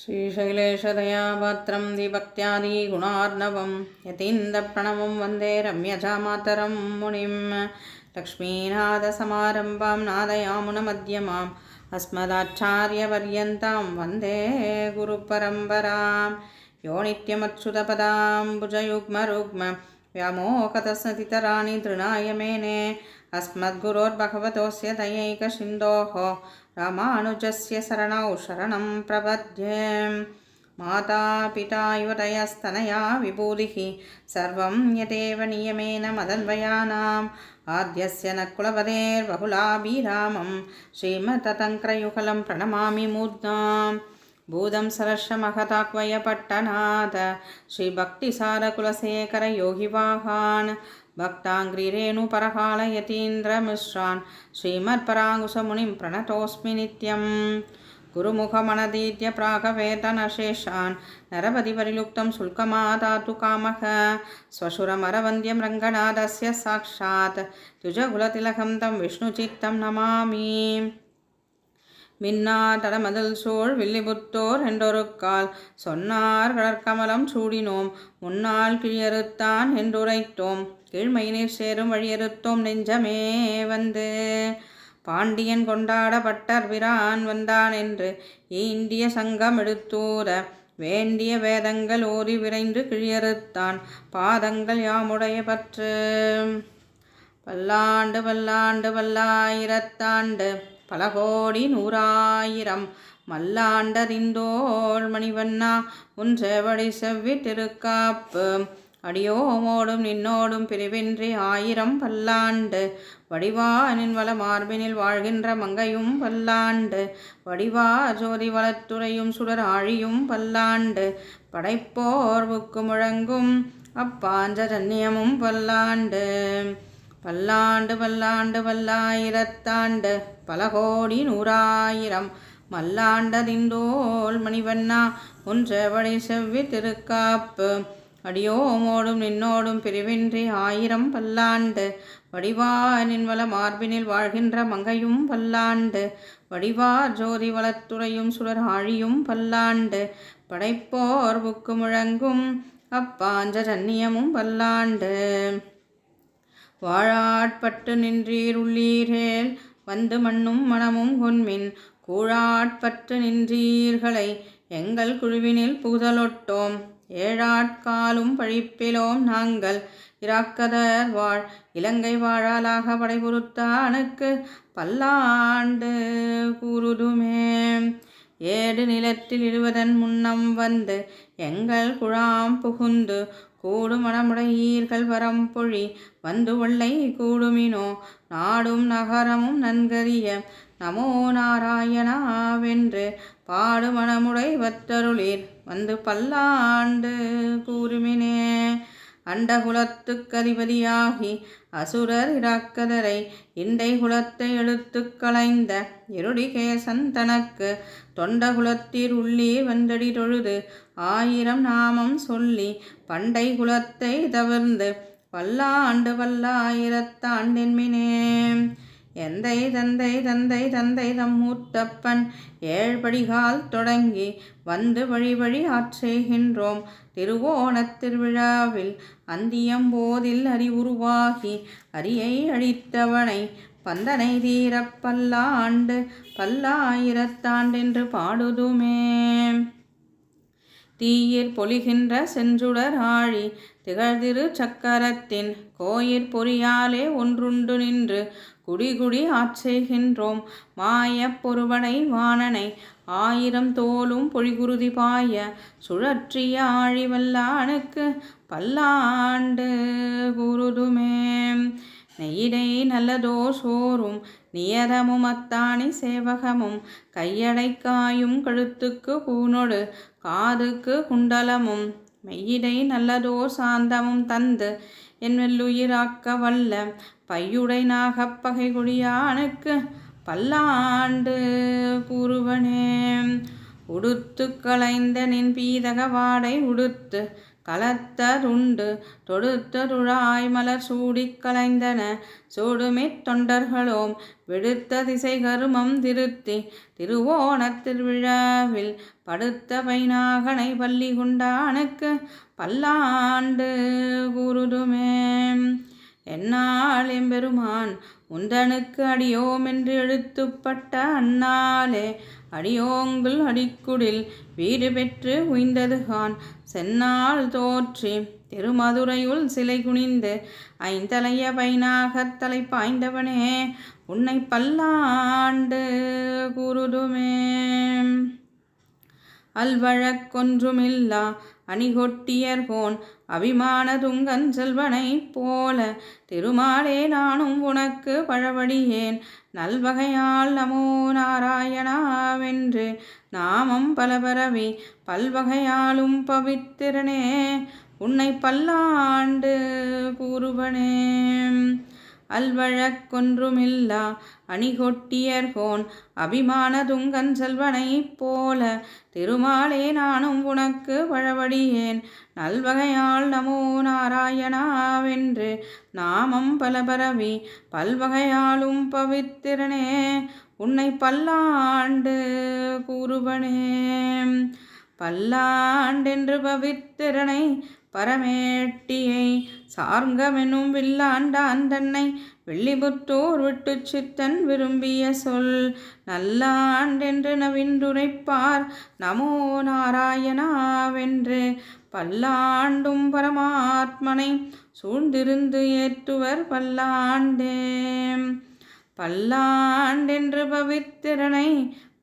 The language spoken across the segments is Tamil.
श्रीशैलेशदयापात्रं विभक्त्यादिगुणार्णवं यतीन्द्रप्रणवं वन्दे रम्यजामातरं मुनिं लक्ष्मीनाथसमारम्भां नादयामुनमध्यमाम् अस्मदाचार्यपर्यन्तां वन्दे गुरुपरम्परां यो नित्यमच्युतपदाम्बुजयुग्मरुग्म व्यामोहतस्थितराणि तृणाय मेने अस्मद्गुरोर्भगवतोऽस्य दयैकसिन्धोः रामानुजस्य शरणौ शरणं प्रपद्ये। माता पिता युवतयस्तनया विभूतिः सर्वं यदेव नियमेन मदन्वयानाम् आद्यस्य न कुलपतेर्बहुलाभिरामं श्रीमततङ्क्रयुगलं प्रणमामि मूर्ध्नाम् भूतं सरर्षमहताक्वयपट्टनाथ श्रीभक्तिसारकुलशेखर योगिवाहान् भक्ताङ्घ्रिरेणुपरकालयतीन्द्रमिश्रान् श्रीमत्पराङ्कुशमुनिं प्रणतोऽस्मि नित्यं गुरुमुखमनदीत्य प्रागवेदनशेषान् नरपतिपरिलुप्तं शुल्कमादातु कामः स्वशुरमरवन्द्यं रङ्गनाथस्य साक्षात् द्विजकुलतिलकं तं विष्णुचित्तं नमामि மின்னாடமதில் சூழ் வில்லிபுத்தோர் என்றொருக்கால் சொன்னார் கடற்கமலம் சூடினோம் முன்னால் கிழியறுத்தான் என்றுரைத்தோம் கீழ்மையினீர் சேரும் வழியறுத்தோம் நெஞ்சமே வந்து பாண்டியன் கொண்டாடப்பட்டர் பிரான் வந்தான் என்று இந்திய சங்கம் எடுத்தூர வேண்டிய வேதங்கள் ஓதி விரைந்து கிழியறுத்தான் பாதங்கள் யாமுடைய பற்று பல்லாண்டு பல்லாண்டு பல்லாயிரத்தாண்டு பல கோடி நூறாயிரம் மல்லாண்டறிந்தோள் மணிவண்ணா உன் சேவடி செவ்வி திருக்காப்பு அடியோமோடும் நின்னோடும் பிரிவின்றி ஆயிரம் பல்லாண்டு வடிவா நின் வள மார்பினில் வாழ்கின்ற மங்கையும் பல்லாண்டு வடிவா ஜோதி வளத்துறையும் சுடர் ஆழியும் பல்லாண்டு படைப்போர்வுக்கு முழங்கும் அப்பாஞ்சரண்யமும் பல்லாண்டு பல்லாண்டு பல்லாண்டு பல்லாயிரத்தாண்டு பல கோடி நூறாயிரம் மல்லாண்டதிந்தோள் மணிவண்ணா உன் சேவடி செவ்வி திருக்காப்பு அடியோமோடும் நின்னோடும் பிரிவின்றி ஆயிரம் பல்லாண்டு வடிவா நின் வள மார்பினில் வாழ்கின்ற மங்கையும் பல்லாண்டு வடிவா ஜோதி வளத்துறையும் சுடர் ஆழியும் பல்லாண்டு படைப்போர்வுக்கு முழங்கும் அப்பாஞ்சரண்யமும் பல்லாண்டு வாழாட்பட்டு நின்றீர் உள்ளீரேல் வந்து மண்ணும் மனமும் கொன்மின் கூழாட்பட்டு நின்றீர்களை எங்கள் குழுவினில் புகுதலொட்டோம் ஏழாட்காலும் பழிப்பிலோம் நாங்கள் இராக்கதர் வாழ் இலங்கை வாழாலாக படைபுறுத்தானுக்கு பல்லாண்டு கூறுதுமே ஏடு நிலத்தில் இடுவதன் முன்னம் வந்து எங்கள் குழாம் புகுந்து கூடு மனமுடையீர்கள் வரம்பொழி வந்து வெள்ளை கூடுமினோ நாடும் நகரமும் நன்கறிய நமோ நாராயணாவென்று பாடு மனமுடை வத்தருளீர் வந்து பல்லாண்டு கூறுமினே அண்டகுலத்துக்கதிபதியாகி அசுரர் இராக்கதரை இண்டை குலத்தை எடுத்து களைந்த இருடிகேசன் தனக்கு தொண்டகுலத்தீர் உள்ளீர் வந்தடி தொழுது ஆயிரம் நாமம் சொல்லி பண்டை குலத்தை தவிர்ந்து பல்லாண்டு பல்லாயிரத்தாண்டென்மினே எந்தை தந்தை தந்தை தந்தை தம்மூத்தப்பன் ஏழ்படிகால் தொடங்கி வந்து வழி வழி ஆற்றேகின்றோம் திருவோணத் திருவிழாவில் அந்தியம்போதில் அறிவுருவாகி அரியை அழித்தவனை பந்தனை தீரப் பல்லாண்டு பல்லாயிரத்தாண்டென்று பாடுதுமே தீயிற் பொலிகின்ற செஞ்சுடர் ஆழி திகழ்திரு சக்கரத்தின் கோயிற் பொறியாலே ஒன்றுண்டு நின்று குடிகுடி ஆட்செய்கின்றோம் மாயப் பொருவனை வாணனை ஆயிரம் தோளும் பொழிகுருதி பாய சுழற்றிய ஆழிவல்லானுக்கு பல்லாண்டு கூறுதுமே நெய்யிடை நல்லதோ சோறும் நியதமும் அத்தாணி சேவகமும் கையடைக்காயும் கழுத்துக்கு பூனொடு காதுக்கு குண்டலமும் மெய்யிடை நல்லதோ சாந்தமும் தந்து என் வெல்லுயிராக்க வல்ல பையுடை நாகப்பகை கொடியானுக்கு பல்லாண்டு கூறுவனே உடுத்து களைந்த நின் பீதக வாடை உடுத்து கலத்ததுண்டு தொடுத்ததுழாய் மலர் சூடிக் கலைந்தன சூடுமித் தொண்டர்களோம் விடுத்த திசை கருமம் திருத்தி திருவோணத் திருவிழாவில் படுத்த பைனாகனை பள்ளி கொண்டானுக்கு பல்லாண்டு கூறுதுமே. என்னால் எம்பெருமான் உந்தனுக்கு அடியோம் என்று எழுத்துப்பட்ட அந்நாளே அடியோங்குள் அடிக்குடில் வீடு பெற்று உய்ந்ததுகான் சென்னால் தோற்றி திருமதுரையுள் சிலை குனிந்து ஐந்தலைய பைனாகத் தலை பாய்ந்தவனே உன்னை பல்லாண்டு கூறுதுமே. அல்வழக்கொன்றுமில்லா அணிகொட்டியர்கோன் அபிமான துங்கன் செல்வனைப் போல திருமாலே நானும் உனக்கு பழவடியேன் நல்வகையால் நமோ நாராயணாவென்று நாமம் பலபரவி பல்வகையாலும் பவித்திரனே உன்னை பல்லாண்டு கூறுவனே. அல்வழக்கொன்றுமில்லா அணிகொட்டியர்கோன் அபிமான துங்கன் செல்வனைப் போல திருமாலே நானும் உனக்கு பழவடியேன் நல்வகையால் நமோ நாராயணாவென்று நாமம் பலபரவி பல்வகையாலும் பவித்திரனே உன்னை பல்லாண்டு கூறுவனே. பல்லாண்டென்று பவித்திரனை பரமேட்டியை சார்ங்கமெனும் வில்லாண்டான் தன்னை வெள்ளிபுத்தூர் விட்டு சித்தன் விரும்பிய சொல் நல்லாண்டென்று நவின்றுரைப்பார் நமோ நாராயணாவென்று பல்லாண்டும் பரமாத்மனை சூழ்ந்திருந்து ஏற்றுவர் பல்லாண்டே. பல்லாண்டென்று பவித்திரனை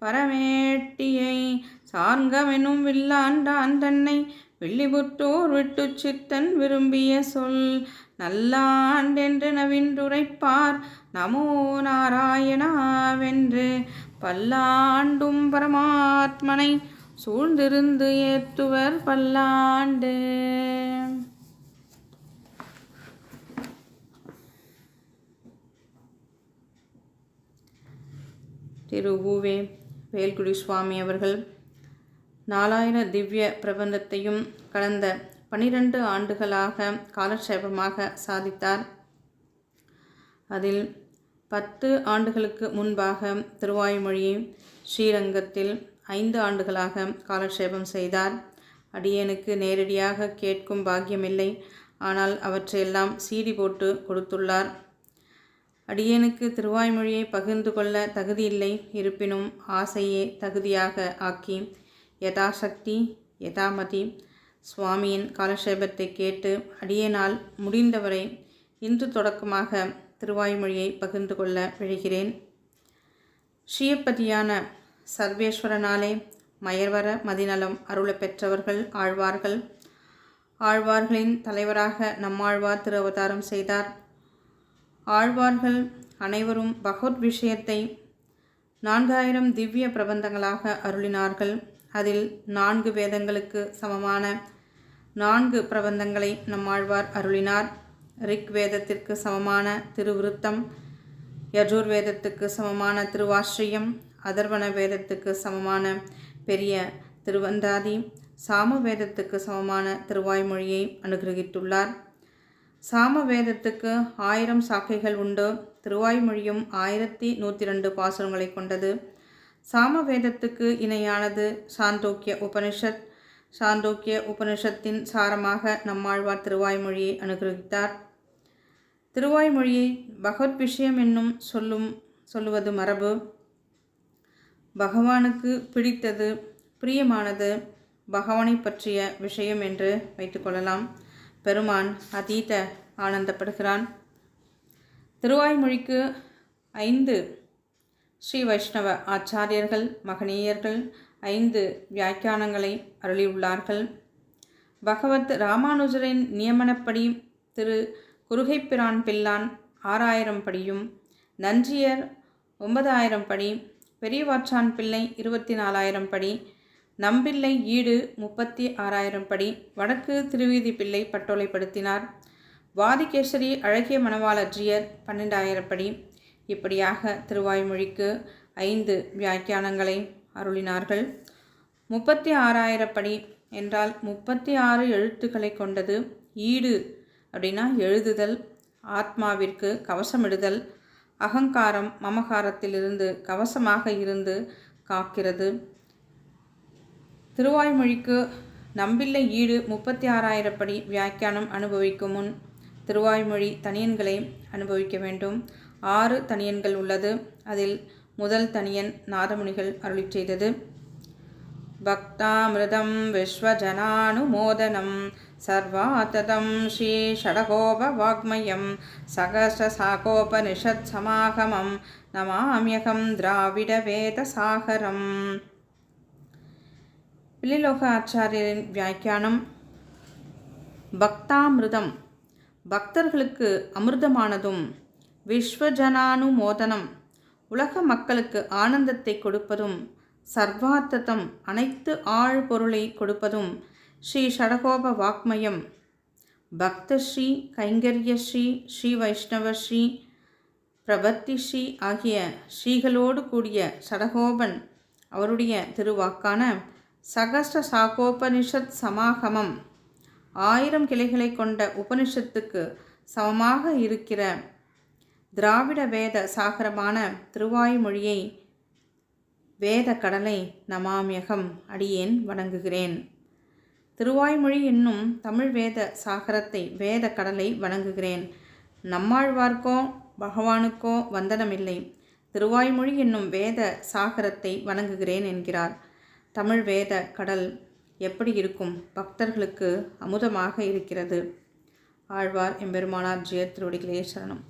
பரமேட்டியை சார்ங்கமெனும் வில்லாண்டான் தன்னை வெள்ளிபுத்தூர் விட்டு சித்தன் விரும்பிய சொல் நல்லாண்டென்று நவின்றுரைப்பார் நமோ நாராயணாவென்று பல்லாண்டும் பரமாத்மனை சூழ்ந்திருந்து ஏத்துவர் பல்லாண்டு. திரு உவே வேல்குடி சுவாமி அவர்கள் 4000 திவ்ய பிரபந்தத்தையும் கடந்த 12 ஆண்டுகளாக காலட்சேபமாக சாதித்தார். அதில் 10 ஆண்டுகளுக்கு முன்பாக திருவாய்மொழியை ஸ்ரீரங்கத்தில் 5 ஆண்டுகளாக காலட்சேபம் செய்தார். அடியேனுக்கு நேரடியாக கேட்கும் பாக்கியமில்லை, ஆனால் அவற்றையெல்லாம் சீடி போட்டு கொடுத்துள்ளார். அடியேனுக்கு திருவாய்மொழியை பகிர்ந்து கொள்ள தகுதியில்லை, இருப்பினும் ஆசையே தகுதியாக ஆக்கி யதாசக்தி யதாமதி சுவாமியின் காலட்சேபத்தை கேட்டு அடியேனால் முடிந்தவரை இன்று தொடக்கமாக திருவாய்மொழியை பகிர்ந்து கொள்ள விழைகிறேன். ஸ்ரீயப்பதியான சர்வேஸ்வரனாலே மயர்வர மதிநலம் அருள பெற்றவர்கள் ஆழ்வார்கள். ஆழ்வார்களின் தலைவராக நம்மாழ்வார் திரு அவதாரம் செய்தார். ஆழ்வார்கள் அனைவரும் பகவத் விஷயத்தை 4000 திவ்ய பிரபந்தங்களாக அருளினார்கள். அதில் 4 வேதங்களுக்கு சமமான 4 பிரபந்தங்களை நம்மாழ்வார் அருளினார். ரிக் வேதத்திற்கு சமமான திருவிருத்தம், யஜுர்வேதத்துக்கு சமமான திருவாஸ்ரீயம், அதர்வண வேதத்துக்கு சமமான பெரிய திருவந்தாதி, சாம வேதத்துக்கு சமமான திருவாய்மொழியை அனுகிரகித்துள்ளார். சாம வேதத்துக்கு 1000 சாக்கைகள் உண்டு. திருவாய்மொழியும் 1102 பாசுரங்களை கொண்டது. சாம வேதத்துக்கு இணையானது சாந்தோக்கிய உபனிஷத். சாந்தோக்கிய உபனிஷத்தின் சாரமாக நம்மாழ்வார் திருவாய்மொழியை அனுகிரகித்தார். திருவாய்மொழியை பகவத் விஷயம் என்னும் சொல்லுவது மரபு. பகவானுக்கு பிடித்தது, பிரியமானது பகவானை பற்றிய விஷயம் என்று வைத்துக்கொள்ளலாம். பெருமான் அதீத ஆனந்தப்படுகிறான். திருவாய்மொழிக்கு 5 ஸ்ரீ வைஷ்ணவ ஆச்சாரியர்கள் மகனீயர்கள் 5 வியாக்கியானங்களை அருளியுள்ளார்கள். பகவத் ராமானுஜரின் நியமனப்படி திரு குருகைப்பிரான் பிள்ளான் 6000 படியும், நஞ்சியர் 9000 படி, பெரியவாச்சான் பிள்ளை 24000 படி, நம்பிள்ளை ஈடு 36000 படி, வடக்கு திருவீதி பிள்ளை பட்டோலைப்படுத்தினார். வாதிகேசரி அழகிய மணவாளஜியர் 12000 படி. இப்படியாக திருவாய்மொழிக்கு 5 வியாக்கியானங்களை அருளினார்கள். 36000 படி என்றால் 36 எழுத்துக்களை கொண்டது. ஈடு அப்படின்னா எழுதுதல், ஆத்மாவிற்கு கவசமிடுதல், அகங்காரம் மமகாரத்திலிருந்து கவசமாக இருந்து காக்கிறது. திருவாய்மொழிக்கு நம்பிள்ளை ஈடு 36,000 படி வியாக்கியானம் அனுபவிக்கும் முன் திருவாய்மொழி தனியன்களை அனுபவிக்க வேண்டும். 6 தனியன்கள் உள்ளது. அதில் முதல் தனியன் நாதமுனிகள் அருளிச் செய்தது. பக்தாமிருதம் விஸ்வஜனானுமோதனம் சர்வாததம் ஸ்ரீ ஷடகோப வாக்மயம் சகஸ்ரசாகோபனிஷத் சமாகமம் நமாம்யகம் திராவிட வேத சாகரம். பிள்ளைலோக ஆச்சாரியரின் வியாக்கியானம். பக்தாமிருதம் பக்தர்களுக்கு அமிர்தமானதும், விஸ்வஜனானுமோதனம் உலக மக்களுக்கு ஆனந்தத்தை கொடுப்பதும், சர்வார்த்தம் அனைத்து ஆழ்பொருளை கொடுப்பதும், ஸ்ரீ ஷடகோப வாக்மயம் பக்தஸ்ரீ, கைங்கரியஸ்ரீ, ஸ்ரீ வைஷ்ணவஸ்ரீ, பிரபத்திஸ்ரீ ஆகிய ஸ்ரீகளோடு கூடிய ஷடகோபன் அவருடைய திருவாக்கான சகஸ்ர சாகோபனிஷத் சமாகமம் 1000 கிளைகளை கொண்ட உபனிஷத்துக்கு சமமாக இருக்கிற திராவிட வேத சாகரமான திருவாய்மொழியை, வேத கடலை நமாம்யகம் அடியேன் வணங்குகிறேன். திருவாய்மொழி என்னும் தமிழ் வேத சாகரத்தை, வேத கடலை வணங்குகிறேன். நம்மாழ்வார்க்கோ பகவானுக்கோ வந்தனமில்லை. திருவாய்மொழி என்னும் வேத சாகரத்தை வணங்குகிறேன் என்கிறார். தமிழ் வேத கடல் எப்படி இருக்கும்? பக்தர்களுக்கு அமுதமாக இருக்கிறது. ஆழ்வார் எம்பெருமானார் ஜெயத் திருவடிகளே சரணம்.